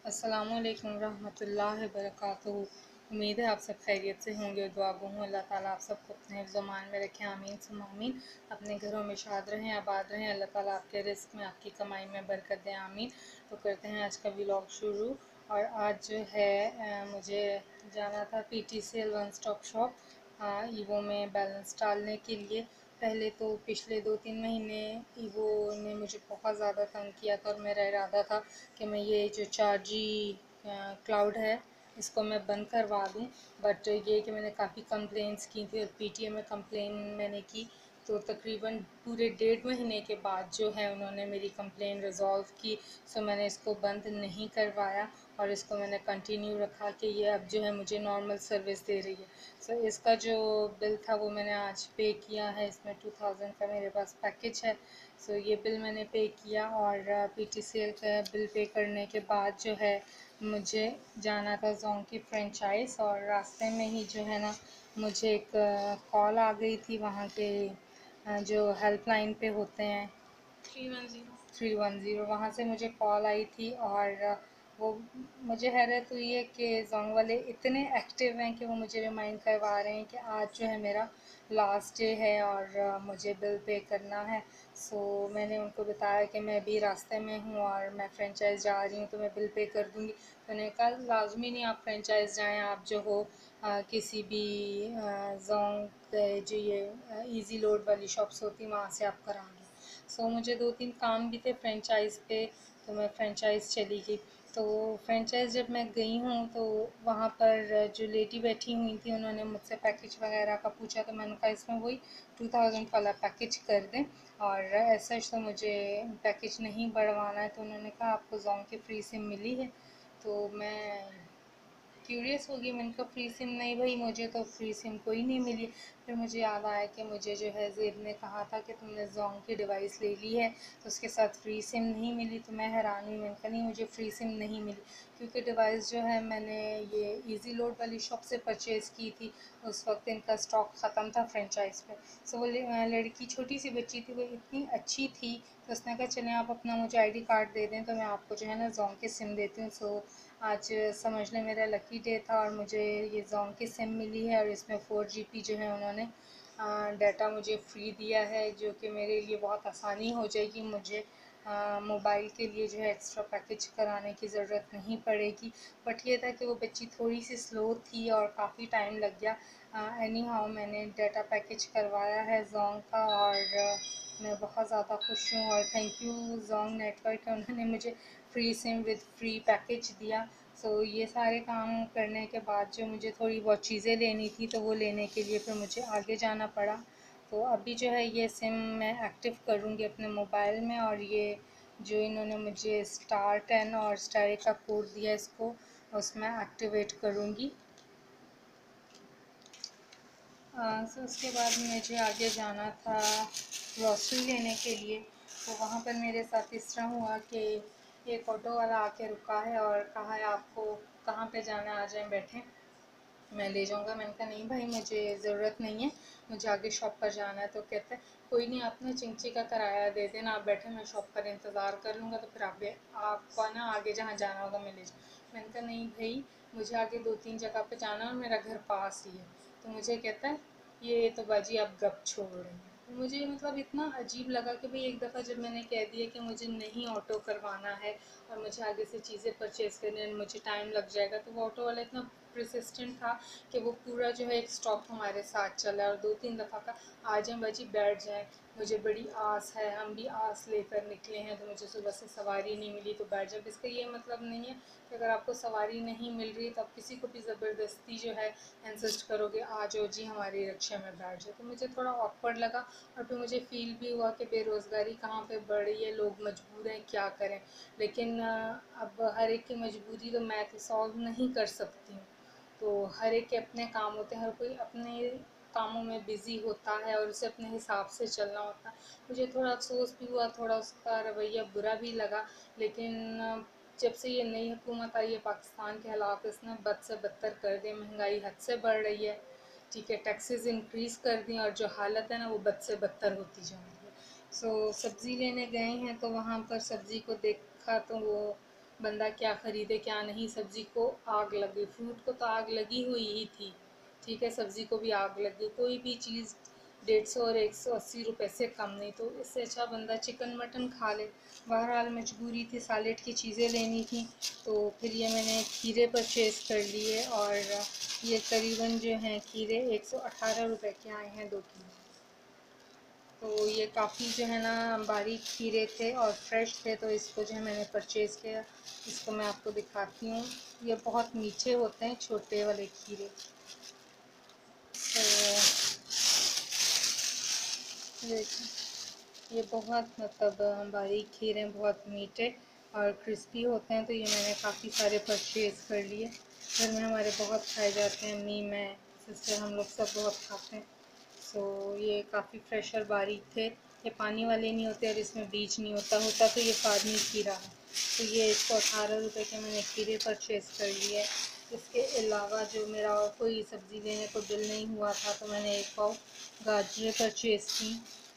अस्सलामुअलैकुम रहमतुल्लाहि वबरकातुहू। उम्मीद है आप सब खैरियत से होंगे। दुआ गो हूँ अल्लाह ताला आप सबको अपने हिफ्ज़-ओ-मान में रखें। आमीन सुम्मा आमीन। अपने घरों में शाद रहें, आबाद रहें। अल्लाह ताला आपके रिज़्क़ में, आपकी कमाई में बरकत दें। आमीन। तो करते हैं आज का व्लॉग शुरू। और आज जो है मुझे जाना था PTCL one stop shop evo में बैलेंस डालने के लिए। पहले तो पिछले 2-3 महीने ईवो ने मुझे बहुत ज़्यादा तंग किया था और मेरा इरादा था कि मैं ये जो 4G क्लाउड है इसको मैं बंद करवा दूं। बट ये कि मैंने काफ़ी कंप्लेंट्स की थी और PTA में कंप्लेन मैंने की, तो तकरीबन पूरे 1.5 महीने के बाद जो है उन्होंने मेरी कंप्लेन रिज़ॉल्व की। सो मैंने इसको बंद नहीं करवाया और इसको मैंने कंटिन्यू रखा कि ये अब जो है मुझे नॉर्मल सर्विस दे रही है। सो इसका जो बिल था वो मैंने आज पे किया है। इसमें 2000 का मेरे पास पैकेज है। सो ये बिल मैंने पे किया और PTCL का बिल पे करने के बाद जो है मुझे जाना था जोंग की फ्रेंचाइज़। और रास्ते में ही जो है ना मुझे एक कॉल आ गई थी वहाँ के जो हेल्पलाइन पे होते हैं 310 वहाँ से मुझे कॉल आई थी। और वो मुझे हैरत हुई है कि जोंग वाले इतने एक्टिव हैं कि वो मुझे रिमाइंड करवा रहे हैं कि आज जो है मेरा लास्ट डे है और मुझे बिल पे करना है। सो मैंने उनको बताया कि मैं अभी रास्ते में हूँ और मैं फ्रेंचाइज़ जा रही हूँ तो मैं बिल पे कर दूँगी। तो उन्होंने कहा लाजमी नहीं आप फ्रेंचाइज़ जाएँ, आप जो हो किसी भी जोंग जो ये ईज़ी लोड वाली शॉप्स होती वहाँ से आप करा लो। सो मुझे 2-3 काम भी थे फ्रेंचाइज़ पे, तो मैं फ्रेंचाइज़ चली गई। तो फ्रेंचाइज़ जब मैं गई हूँ तो वहाँ पर जो लेडी बैठी हुई थी उन्होंने मुझसे पैकेज वगैरह का पूछा, तो मैंने कहा इसमें वही 2000 वाला पैकेज कर दें और ऐसा तो मुझे पैकेज नहीं बढ़वाना है। तो उन्होंने कहा आपको जोंग की फ्री सिम मिली है। तो मैं क्यूरियस हो गई, मैंने कहा फ्री सिम नहीं भाई, मुझे तो फ्री सिम कोई नहीं मिली। फिर मुझे याद आया कि मुझे जो है ज़ेब ने कहा था कि तुमने जोंग की डिवाइस ले ली है तो उसके साथ फ्री सिम नहीं मिली। तो मैं हैरान हुई, मैंने कहा नहीं मुझे फ्री सिम नहीं मिली क्योंकि डिवाइस जो है मैंने ये ईज़ी लोड वाली शॉप से परचेज़ की थी। उस वक्त इनका स्टॉक ख़त्म था फ्रेंचाइज़ पे। सो वो लड़की छोटी सी बच्ची थी, वो इतनी अच्छी थी तो उसने कहा चलें आप अपना मुझे ID कार्ड दे दें तो मैं आपको जो है ना जोंग की सिम देती हूँ। सो आज समझ लें मेरा लकी डे था और मुझे ये जोंग की सिम मिली है और इसमें 4GB जो है उन्होंने डाटा मुझे फ्री दिया है, जो कि मेरे लिए बहुत आसानी हो जाएगी। मुझे मोबाइल के लिए जो है एक्स्ट्रा पैकेज कराने की ज़रूरत नहीं पड़ेगी। बट ये था कि वो बच्ची थोड़ी सी स्लो थी और काफ़ी टाइम लग गया। एनी हाउ मैंने डाटा पैकेज करवाया है जोंग का और मैं बहुत ज़्यादा खुश हूँ और थैंक यू जोंग नेटवर्क, उन्होंने मुझे free SIM with free package दिया। सो ये सारे काम करने के बाद जो मुझे थोड़ी बहुत चीज़ें लेनी थी तो वो लेने के लिए फिर मुझे आगे जाना पड़ा। तो अभी जो है ये सिम मैं एक्टिव करूँगी अपने मोबाइल में और ये जो इन्होंने मुझे *10 और * का कोड दिया इसको उसमें एक्टिवेट करूँगी। सो उसके बाद मुझे आगे जाना था ग्रॉसरी लेने के लिए। तो वहाँ पर मेरे साथ इस तरह हुआ कि एक ऑटो वाला आके रुका है और कहा है आपको कहाँ पे जाना है, आ जाएं बैठें मैं ले जाऊँगा। मैंने कहा नहीं भाई मुझे ज़रूरत नहीं है, मुझे आगे शॉप पर जाना है। तो कहते हैं कोई नहीं आप ना चिंची का किराया दे देना, आप बैठे मैं शॉप पर इंतज़ार कर लूँगा तो फिर आपको ना आगे जहाँ जाना होगा मैं ले जाऊँ। मैंने कहा नहीं भाई मुझे आगे 2-3 जगह पे जाना और मेरा घर पास ही है। तो मुझे कहता है ये तो बाजी आप गप छोड़ रही हैं। तो मुझे मतलब इतना अजीब लगा कि भाई एक दफ़ा जब मैंने कह दिया कि मुझे नहीं ऑटो करवाना है और मुझे आगे से चीज़ें परचेज़ करने में मुझे टाइम लग जाएगा, तो वो ऑटो वाला इतना परसिस्टेंट था कि वो पूरा जो है एक स्टॉप हमारे साथ चला और 2-3 दफ़ा का आ जाएं बाजी बैठ जाएं, मुझे बड़ी आस है, हम भी आस लेकर निकले हैं तो मुझे सुबह से सवारी नहीं मिली तो बैठ जाओ। इसका ये मतलब नहीं है कि अगर आपको सवारी नहीं मिल रही तो आप किसी को भी ज़बरदस्ती जो है इंसिस्ट करोगे आ जाओ जी हमारी रिक्शा में बैठ जाओ। तो मुझे थोड़ा ऑकवर्ड लगा और फिर मुझे फ़ील भी हुआ कि बेरोज़गारी कहाँ पे बढ़ रही है, लोग मजबूर हैं क्या करें। लेकिन अब हर एक की मजबूरी तो मैं तो सॉल्व नहीं कर सकती हूँ। तो हर एक के अपने काम होते हैं, हर कोई अपने कामों में बिज़ी होता है और उसे अपने हिसाब से चलना होता है। मुझे थोड़ा अफसोस भी हुआ, थोड़ा उसका रवैया बुरा भी लगा। लेकिन जब से ये नई हुकूमत आई है पाकिस्तान के हालात इसने बद से बदतर कर दिए, महंगाई हद से बढ़ रही है, ठीक है, टैक्सेस इंक्रीज़ कर दी और जो हालत है ना वो बद से बदतर होती जा रही है। सो सब्ज़ी लेने गए हैं तो वहाँ पर सब्ज़ी को देखा तो वो बंदा क्या ख़रीदे क्या नहीं। सब्ज़ी को आग लग गई, फ्रूट को तो आग लगी हुई ही थी, ठीक है, सब्ज़ी को भी आग लग गई। कोई भी चीज़ 150 और 180 रुपये से कम नहीं, तो इससे अच्छा बंदा चिकन मटन खा ले। बहरहाल मजबूरी थी, सैलेड की चीज़ें लेनी थी, तो फिर ये मैंने खीरे परचेज़ कर लिए, और ये करीबन जो हैं खीरे 118 रुपये के आए हैं 2 किलो। तो ये काफ़ी जो है ना बारीक खीरे थे और फ्रेश थे, तो इसको जो है मैंने परचेज़ किया। इसको मैं आपको दिखाती हूँ, ये बहुत मीठे होते हैं छोटे वाले खीरे। तो देखिए, ये बहुत मतलब बारीक खीरे हैं, बहुत मीठे और क्रिस्पी होते हैं। तो ये मैंने काफ़ी सारे परचेज़ कर लिए। घर में हमारे बहुत खाए जाते हैं, मैं सिस्टर हम लोग सब बहुत खाते हैं। सो ये काफ़ी फ्रेश और बारीक थे। ये पानी वाले नहीं होते और इसमें बीज नहीं होता, होता तो ये फार्मी खीरा है। तो ये 118 रुपये के मैंने खीरे परचेज़ कर लिए। इसके अलावा जो मेरा और कोई सब्ज़ी लेने को दिल नहीं हुआ था, तो मैंने 1 पाव गाजरें परचेज़ की।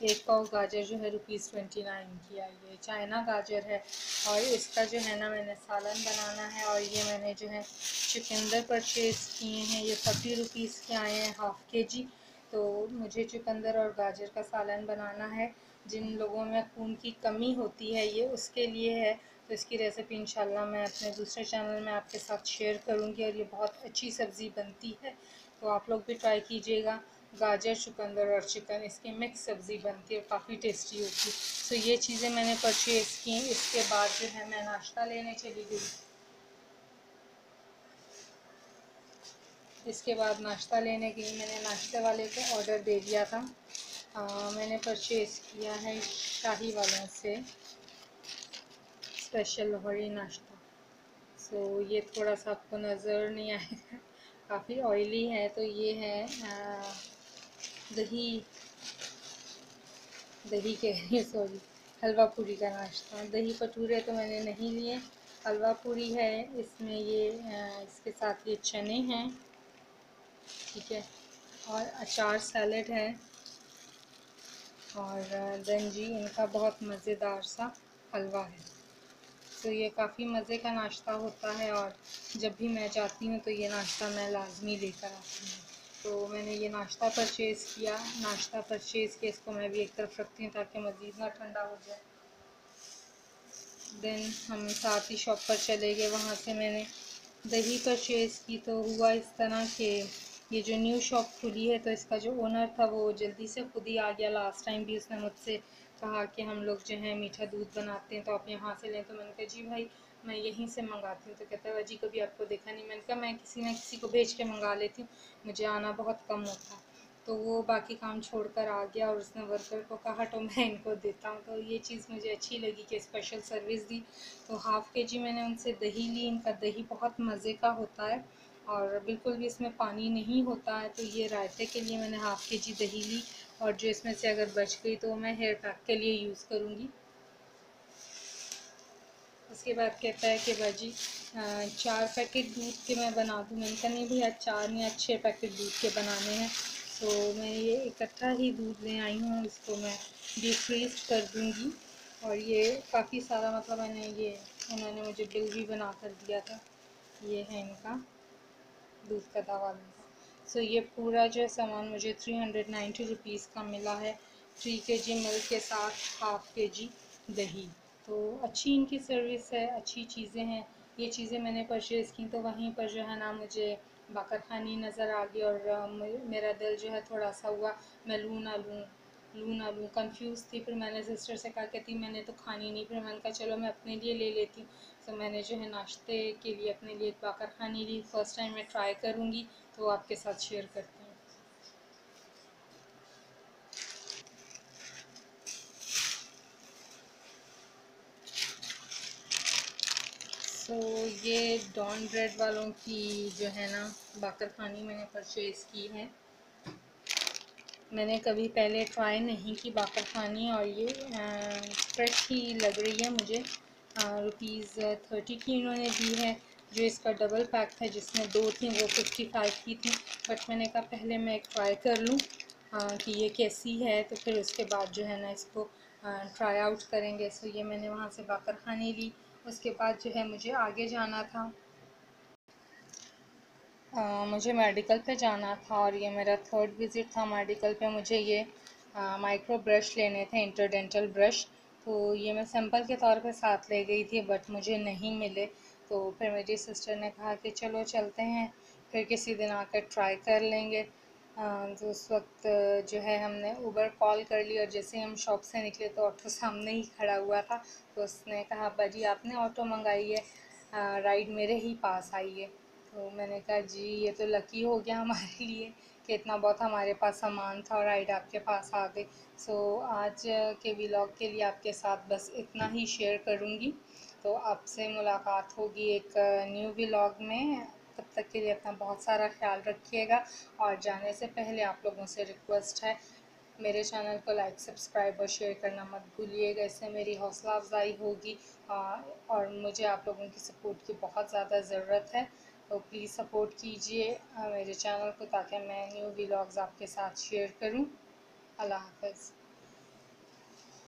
1 पाव गाजर जो है ₹29 की आई है, चाइना गाजर है। और इसका जो है ना मैंने सालन बनाना है। और ये मैंने जो है चुकंदर परचेज़ किए हैं, ये 30 रुपीज़ के आए हैं हाफ़ केजी। तो मुझे चुकंदर और गाजर का सालन बनाना है। जिन लोगों में खून की कमी होती है ये उसके लिए है। तो इसकी रेसिपी इंशाल्लाह मैं अपने दूसरे चैनल में आपके साथ शेयर करूंगी, और ये बहुत अच्छी सब्ज़ी बनती है, तो आप लोग भी ट्राई कीजिएगा। गाजर, चुकंदर और चिकन, इसकी मिक्स सब्ज़ी बनती है, काफ़ी टेस्टी होती है। तो ये चीज़ें मैंने परचेज़ की। इसके बाद जो है मैं नाश्ता लेने चली गई। इसके बाद नाश्ता लेने गई, मैंने नाश्ते वाले को ऑर्डर दे दिया था। मैंने परचेज़ किया है शाही वालों से स्पेशल लाहौरी नाश्ता। सो ये थोड़ा सा आपको नज़र नहीं आएगा, काफ़ी ऑयली है। तो ये है दही दही कह रही है, सॉरी, हलवा पूरी का नाश्ता। दही भटूरे तो मैंने नहीं लिए, हलवा पूरी है। इसमें ये इसके साथ ये चने हैं, ठीक है, और अचार सैलेड है। और देन जी इनका बहुत मज़ेदार सा हलवा है। तो ये काफ़ी मज़े का नाश्ता होता है, और जब भी मैं जाती हूँ तो ये नाश्ता मैं लाजमी लेकर आती हूँ। तो मैंने ये नाश्ता परचेज़ किया। नाश्ता परचेज़ किया, इसको मैं भी एक तरफ रखती हूँ ताकि मज़ीद ना ठंडा हो जाए। देन हम साथ ही शॉप पर चले गए, वहाँ से मैंने दही परचेज़ की। तो हुआ इस तरह के ये जो न्यू शॉप खुली है, तो इसका जो ओनर था वो जल्दी से खुद ही आ गया। लास्ट टाइम भी उसने मुझसे कहा कि हम लोग जो है मीठा दूध बनाते हैं, तो आप यहाँ से लें। तो मैंने कहा जी भाई मैं यहीं से मंगाती हूँ। तो कहता है जी कभी आपको देखा नहीं। मैंने कहा मैं किसी न किसी को भेज के मंगा लेती हूँ, मुझे आना बहुत कम होता है। तो वो बाकी काम छोड़कर आ गया, और उसने वर्कर को कहा तो मैं इनको देता हूँ। तो ये चीज़ मुझे अच्छी लगी कि स्पेशल सर्विस दी। तो हाफ़ के जी मैंने उनसे दही ली। इनका दही बहुत मज़े का होता है, और बिल्कुल भी इसमें पानी नहीं होता है। तो ये रायते के लिए मैंने हाफ़ के जी दही ली, और जो इसमें से अगर बच गई तो मैं हेयर पैक के लिए यूज़ करूँगी। उसके बाद कहता है कि बाजी 4 पैकेट दूध के मैं बना दूँ। मैंने कहा नहीं भैया 4 या 6 पैकेट दूध के बनाने हैं। तो मैं ये इकट्ठा ही दूध ले आई हूँ, इसको मैं डीप फ्रीज कर दूँगी। और ये काफ़ी सारा मतलब मैंने ये उन्होंने मुझे बिल भी बना कर दिया था। ये है इनका दूध का दावा लूँगा। सो ये पूरा जो है सामान मुझे 390 रुपीज़ का मिला है। 3 केजी मिल्क के साथ हाफ़ के जी दही। तो अच्छी इनकी सर्विस है, अच्छी चीज़ें हैं। ये चीज़ें मैंने परचेज़ की, तो वहीं पर जो है ना मुझे बाकर खानी नज़र आ गई, और मेरा दिल जो है थोड़ा सा हुआ मैं लूँ ना लूँ, कंफ्यूज थी। फिर मैंने सिस्टर से कहा, कहती मैंने तो खानी नहीं। फिर मैंने कहा चलो मैं अपने लिए ले लेती हूँ। तो मैंने जो है नाश्ते के लिए अपने लिए एक बाकर खानी ली। फ़र्स्ट टाइम मैं ट्राई करूँगी, तो आपके साथ शेयर करती हूँ। सो ये डॉन ब्रेड वालों की जो है ना बाकर खानी मैंने परचेज़ की है। मैंने कभी पहले ट्राई नहीं की बाकर खानी, और ये फ्रेश ही लग रही है मुझे। ₹30 की इन्होंने दी है। जो इसका डबल पैक था जिसमें 2 थी वो 55 की थी। बट मैंने कहा पहले मैं एक ट्राई कर लूँ कि ये कैसी है, तो फिर उसके बाद जो है ना इसको ट्राई आउट करेंगे। सो ये मैंने वहाँ से बाकर खानी ली। उसके बाद जो है मुझे आगे जाना था। मुझे मेडिकल पे जाना था और ये मेरा थर्ड विज़िट था मेडिकल पे। मुझे ये माइक्रो ब्रश लेने थे, इंटरडेंटल ब्रश। तो ये मैं सैंपल के तौर पे साथ ले गई थी, बट मुझे नहीं मिले। तो फिर मेरी सिस्टर ने कहा कि चलो चलते हैं, फिर किसी दिन आकर ट्राई कर लेंगे। तो उस वक्त जो है हमने उबर कॉल कर ली, और जैसे ही हम शॉप से निकले तो ऑटो सामने ही खड़ा हुआ था। तो उसने कहा, अब्बा जी आपने ऑटो मंगाई है, राइड मेरे ही पास आई है। तो मैंने कहा जी ये तो लकी हो गया हमारे लिए कि इतना बहुत हमारे पास सामान था और राइड आपके पास आ गई। सो आज के व्लॉग के लिए आपके साथ बस इतना ही शेयर करूँगी। तो आपसे मुलाकात होगी एक न्यू व्लॉग में। तब तक के लिए अपना बहुत सारा ख्याल रखिएगा, और जाने से पहले आप लोगों से रिक्वेस्ट है, मेरे चैनल को लाइक, सब्सक्राइब और शेयर करना मत भूलिएगा। इससे मेरी हौसला अफजाई होगी, और मुझे आप लोगों की सपोर्ट की बहुत ज़्यादा ज़रूरत है। तो प्लीज़ सपोर्ट कीजिए मेरे चैनल को, ताकि मैं न्यू व्लॉग्स आपके साथ शेयर करूं। अल्लाह हाफ़िज़।